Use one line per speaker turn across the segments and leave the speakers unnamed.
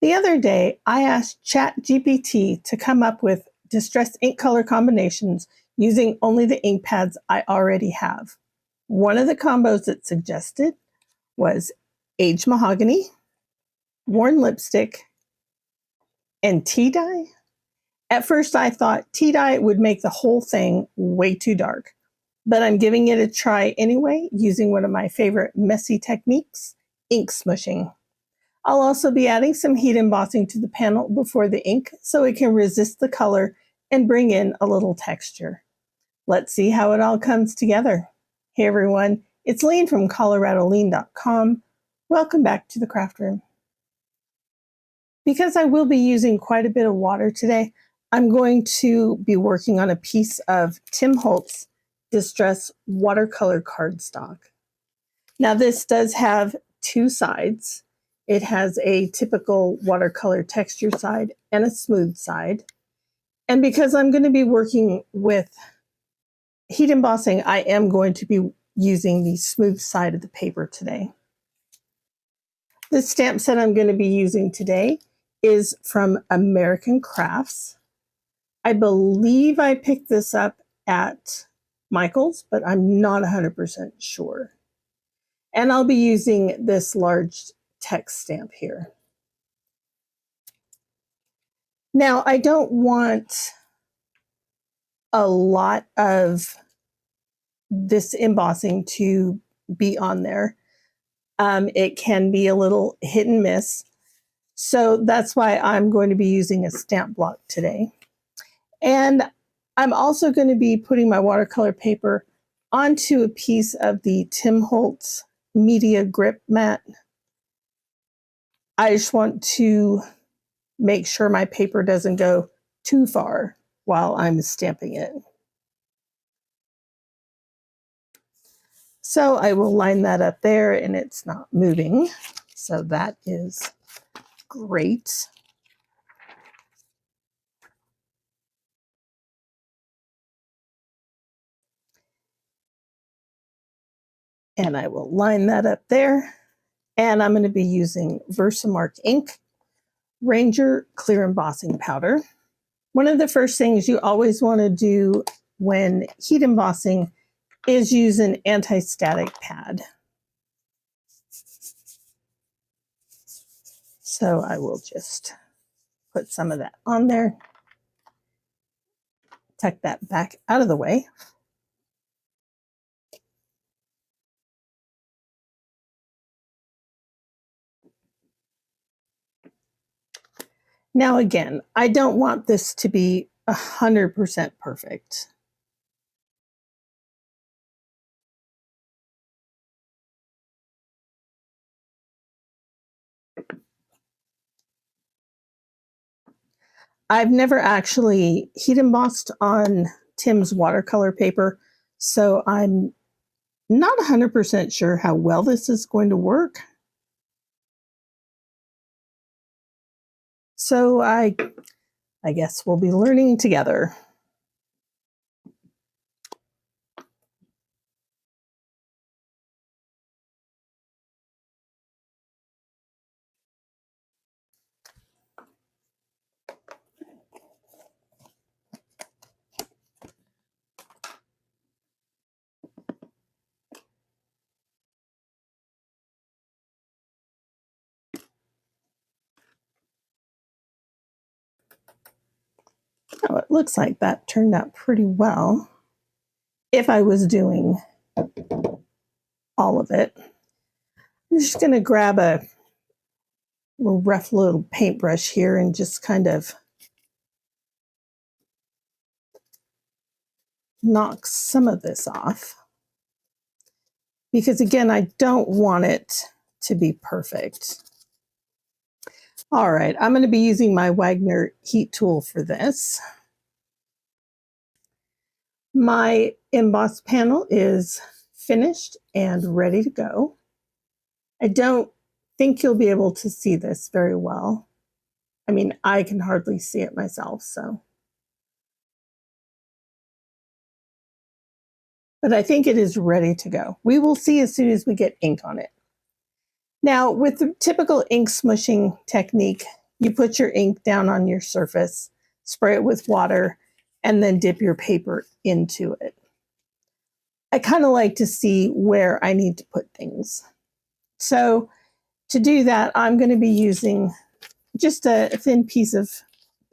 The other day, I asked ChatGPT to come up with distress ink color combinations using only the ink pads I already have. One of the combos it suggested was Aged Mahogany, Worn Lipstick, and tea dye. At first, I thought tea dye would make the whole thing way too dark, but I'm giving it a try anyway, using one of my favorite messy techniques, ink smooshing. I'll also be adding some heat embossing to the panel before the ink so it can resist the color and bring in a little texture. Let's see how it all comes together. Hey everyone, it's Lean from ColoradoLean.com. Welcome back to the craft room. Because I will be using quite a bit of water today, I'm going to be working on a piece of Tim Holtz Distress Watercolor Cardstock. Now this does have two sides. It has a typical watercolor texture side and a smooth side. And because I'm going to be working with heat embossing, I am going to be using the smooth side of the paper today. The stamp set I'm going to be using today is from American Crafts. I believe I picked this up at Michael's, but I'm not 100% sure. And I'll be using this large text stamp here. Now, I don't want a lot of this embossing to be on there. It can be a little hit and miss. So that's why I'm going to be using a stamp block today. And I'm also going to be putting my watercolor paper onto a piece of the Tim Holtz Media Grip Mat. I just want to make sure my paper doesn't go too far while I'm stamping it. So I will line that up there and it's not moving. So that is great. And I will line that up there. And I'm going to be using VersaMark ink, Ranger Clear Embossing Powder. One of the first things you always want to do when heat embossing is use an anti-static pad. So I will just put some of that on there, tuck that back out of the way. Now again, I don't want this to be 100% perfect. I've never actually heat embossed on Tim's watercolor paper, so I'm not 100% sure how well this is going to work. So I guess we'll be learning together. Oh, it looks like that turned out pretty well if I was doing all of it. I'm just going to grab a rough little paintbrush here and just kind of knock some of this off. Because again, I don't want it to be perfect. All right, I'm going to be using my Wagner heat tool for this. My emboss panel is finished and ready to go. I don't think you'll be able to see this very well. I mean, I can hardly see it myself, so. But I think it is ready to go. We will see as soon as we get ink on it. Now, with the typical ink smushing technique, You put your ink down on your surface, spray it with water, and then dip your paper into it. I kind of like to see where I need to put things. So to do that, I'm going to be using just a thin piece of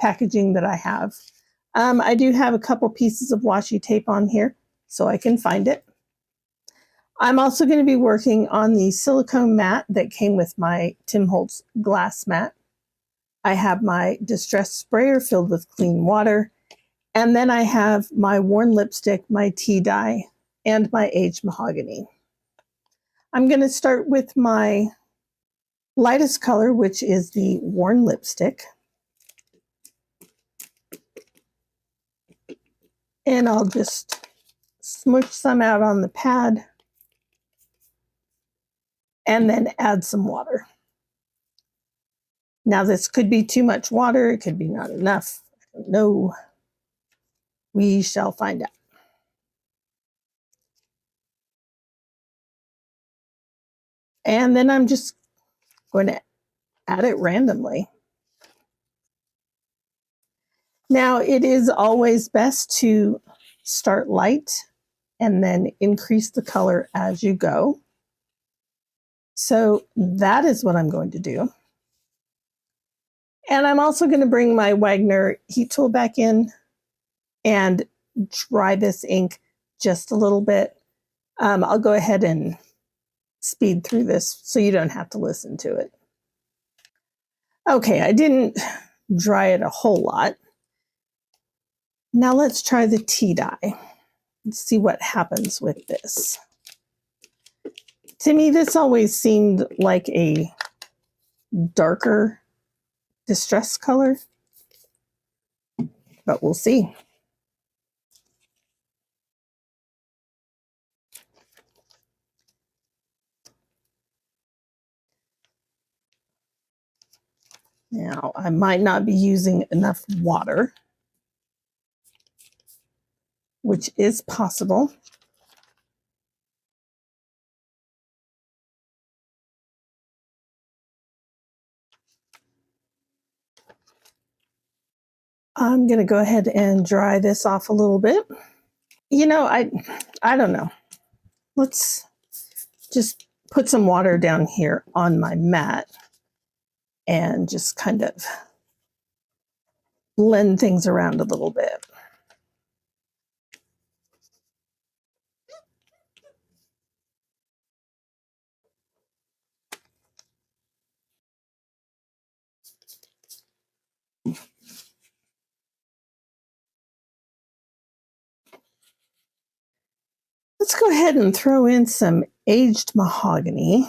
packaging that I have. I do have a couple pieces of washi tape on here so I can find it. I'm also going to be working on the silicone mat that came with my Tim Holtz glass mat. I have my distress sprayer filled with clean water, and then I have my worn lipstick, my tea dye, and my aged mahogany. I'm going to start with my lightest color, which is the worn lipstick. And I'll just smoosh some out on the pad and then add some water. Now this could be too much water, it could be not enough. I don't know. We shall find out. And then I'm just going to add it randomly. Now it is always best to start light and then increase the color as you go. So that is what I'm going to do. And I'm also going to bring my Wagner heat tool back in and dry this ink just a little bit. I'll go ahead and speed through this so you don't have to listen to it. Okay, I didn't dry it a whole lot. Now let's try the tea dye. Let's see what happens with this. To me, this always seemed like a darker distress color, but we'll see. Now, I might not be using enough water, which is possible. I'm going to go ahead and dry this off a little bit. You know, I don't know. Let's just put some water down here on my mat and just kind of blend things around a little bit. Let's go ahead and throw in some aged mahogany.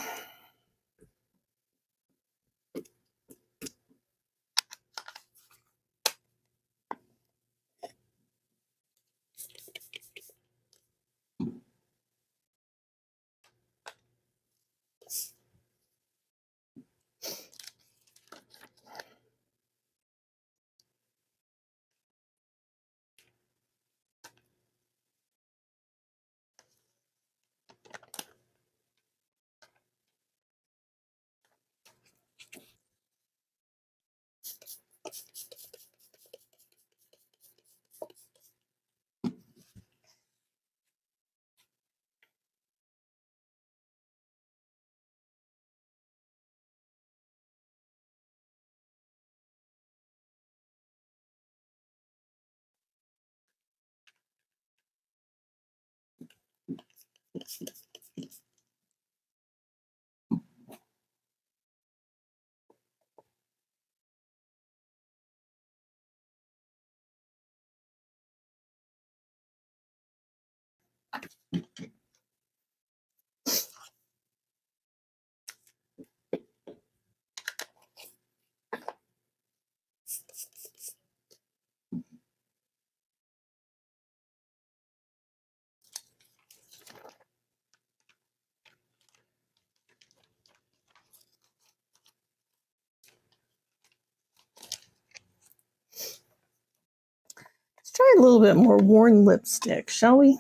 Let's try a little bit more worn lipstick, shall we?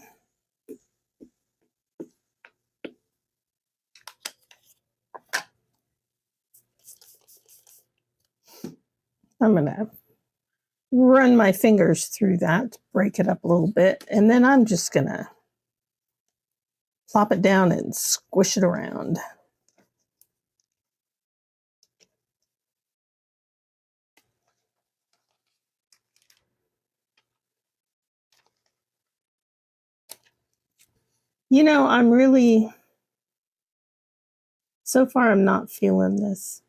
I'm going to run my fingers through that, break it up a little bit, and then I'm just going to plop it down and squish it around. You know, so far I'm not feeling this.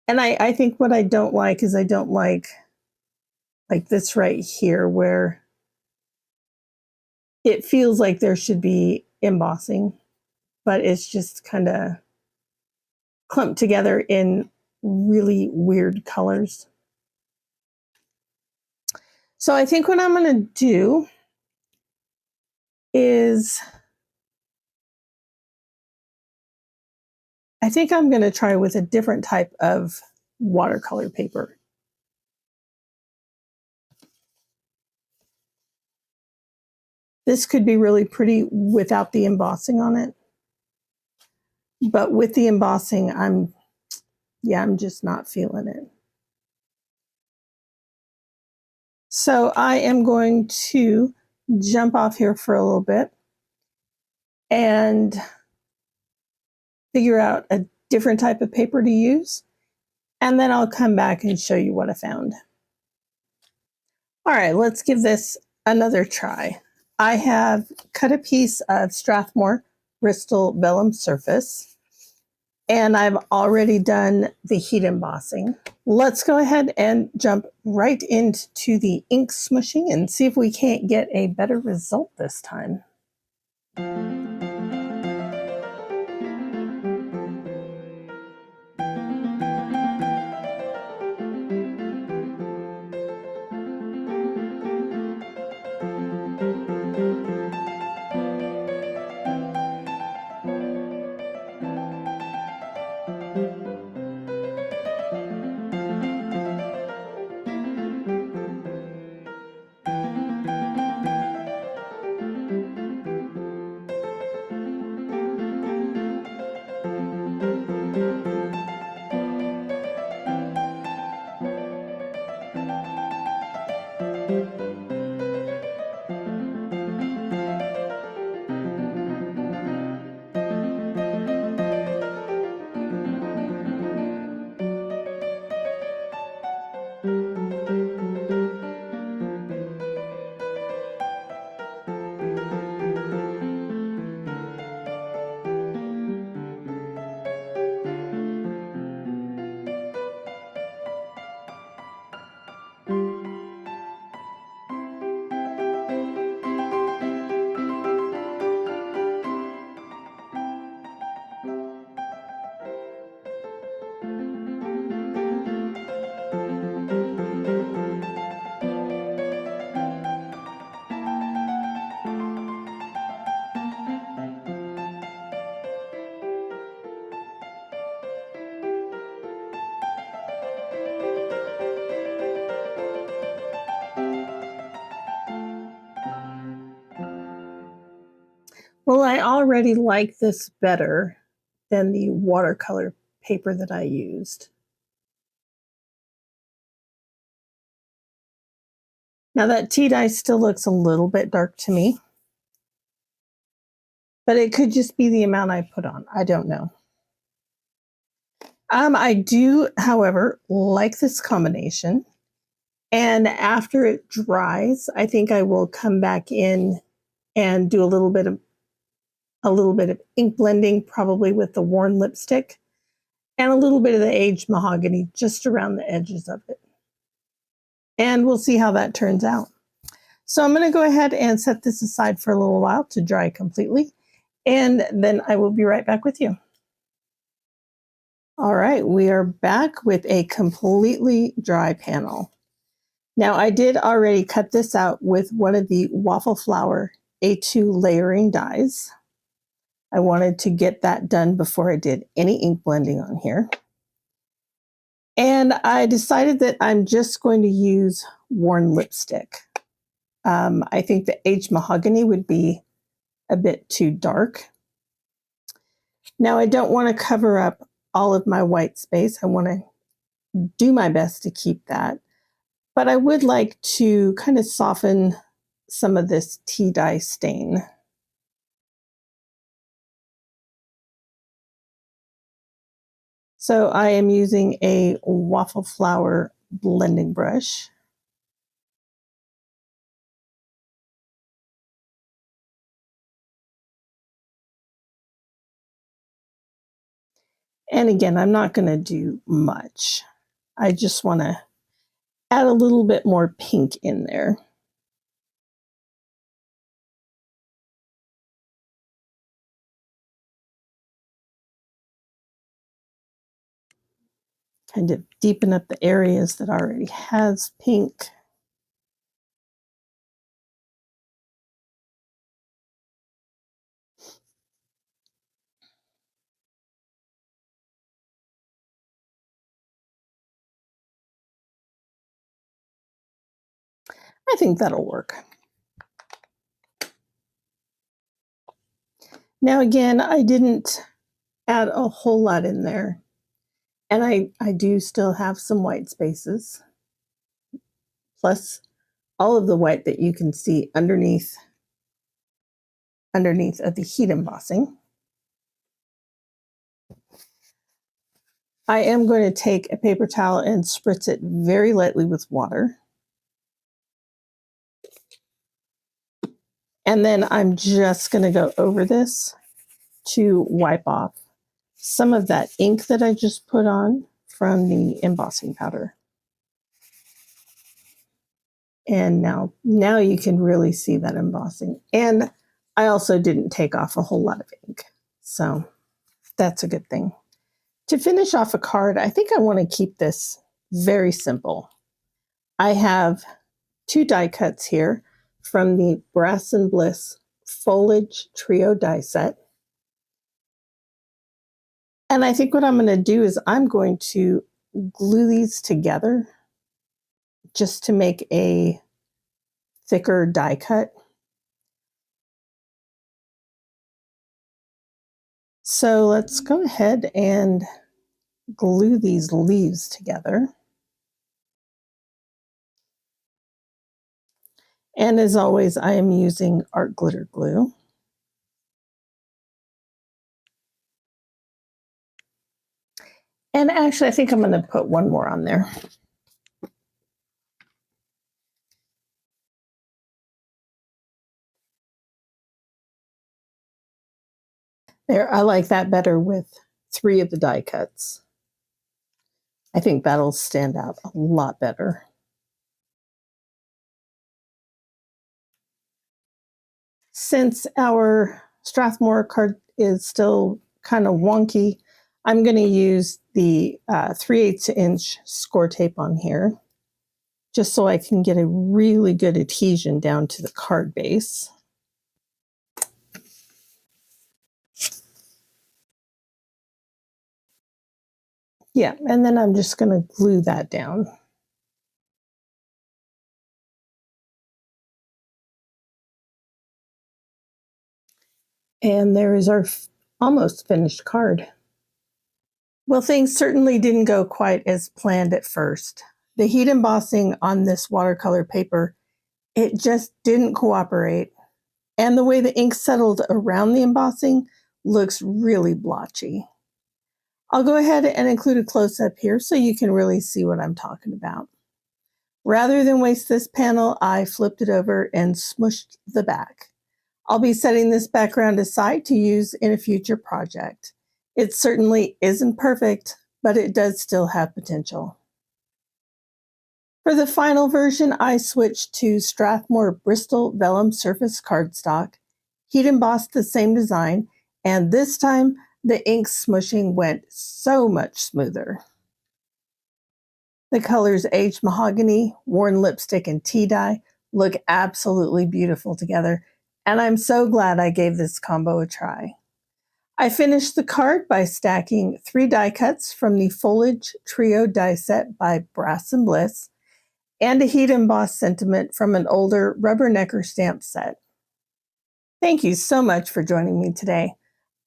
And I think what I don't like is I don't like this right here where it feels like there should be embossing, but it's just kind of clumped together in really weird colors. So I think what I'm going to do is I think I'm going to try with a different type of watercolor paper. This could be really pretty without the embossing on it. But with the embossing, I'm just not feeling it. So I am going to jump off here for a little bit and figure out a different type of paper to use. And then I'll come back and show you what I found. All right, let's give this another try. I have cut a piece of Strathmore Bristol Vellum surface, and I've already done the heat embossing. Let's go ahead and jump right into the ink smooshing and see if we can't get a better result this time. Well, I already like this better than the watercolor paper that I used. Now that tea dye still looks a little bit dark to me, but it could just be the amount I put on. I don't know. I do, however, like this combination. And after it dries, I think I will come back in and do a little bit of ink blending, probably with the worn lipstick, and a little bit of the aged mahogany just around the edges of it. And we'll see how that turns out. So I'm going to go ahead and set this aside for a little while to dry completely, and then I will be right back with you. All right, we are back with a completely dry panel. Now, I did already cut this out with one of the Waffle Flower A2 layering dies. I wanted to get that done before I did any ink blending on here. And I decided that I'm just going to use worn lipstick. I think the Aged Mahogany would be a bit too dark. Now, I don't want to cover up all of my white space. I want to do my best to keep that. But I would like to kind of soften some of this tea dye stain. So I am using a Waffle flower blending brush. And again, I'm not going to do much. I just want to add a little bit more pink in there. Kind of deepen up the areas that already has pink. I think that'll work. Now again, I didn't add a whole lot in there. And I do still have some white spaces, plus all of the white that you can see underneath of the heat embossing. I am going to take a paper towel and spritz it very lightly with water. And then I'm just going to go over this to wipe off some of that ink that I just put on from the embossing powder. And now you can really see that embossing. And I also didn't take off a whole lot of ink. So that's a good thing. To finish off a card, I think I want to keep this very simple. I have 2 die cuts here from the Brass and Bliss Foliage Trio die set. And I think what I'm going to do is I'm going to glue these together just to make a thicker die cut. So let's go ahead and glue these leaves together. And as always, I am using art glitter glue. And actually, I think I'm going to put one more on there. There, I like that better with 3 of the die cuts. I think that'll stand out a lot better. Since our Strathmore card is still kind of wonky, I'm going to use the 3/8 inch score tape on here, just so I can get a really good adhesion down to the card base. Yeah, and then I'm just going to glue that down. And there is our almost finished card. Well, things certainly didn't go quite as planned at first. The heat embossing on this watercolor paper, it just didn't cooperate. And the way the ink settled around the embossing looks really blotchy. I'll go ahead and include a close-up here so you can really see what I'm talking about. Rather than waste this panel, I flipped it over and smushed the back. I'll be setting this background aside to use in a future project. It certainly isn't perfect, but it does still have potential. For the final version, I switched to Strathmore Bristol Vellum Surface Cardstock, heat embossed the same design, and this time the ink smooshing went so much smoother. The colors Aged Mahogany, Worn Lipstick, and Tea Dye look absolutely beautiful together, and I'm so glad I gave this combo a try. I finished the card by stacking 3 die cuts from the Foliage Trio die set by Brass and Bliss, and a heat embossed sentiment from an older Rubbernecker stamp set. Thank you so much for joining me today.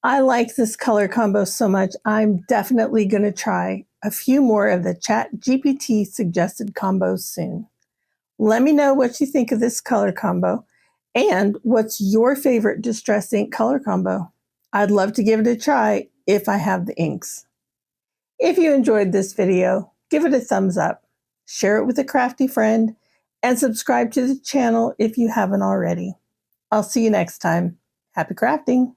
I like this color combo so much, I'm definitely going to try a few more of the ChatGPT suggested combos soon. Let me know what you think of this color combo and what's your favorite distress ink color combo. I'd love to give it a try if I have the inks. If you enjoyed this video, give it a thumbs up, share it with a crafty friend, and subscribe to the channel if you haven't already. I'll see you next time. Happy crafting!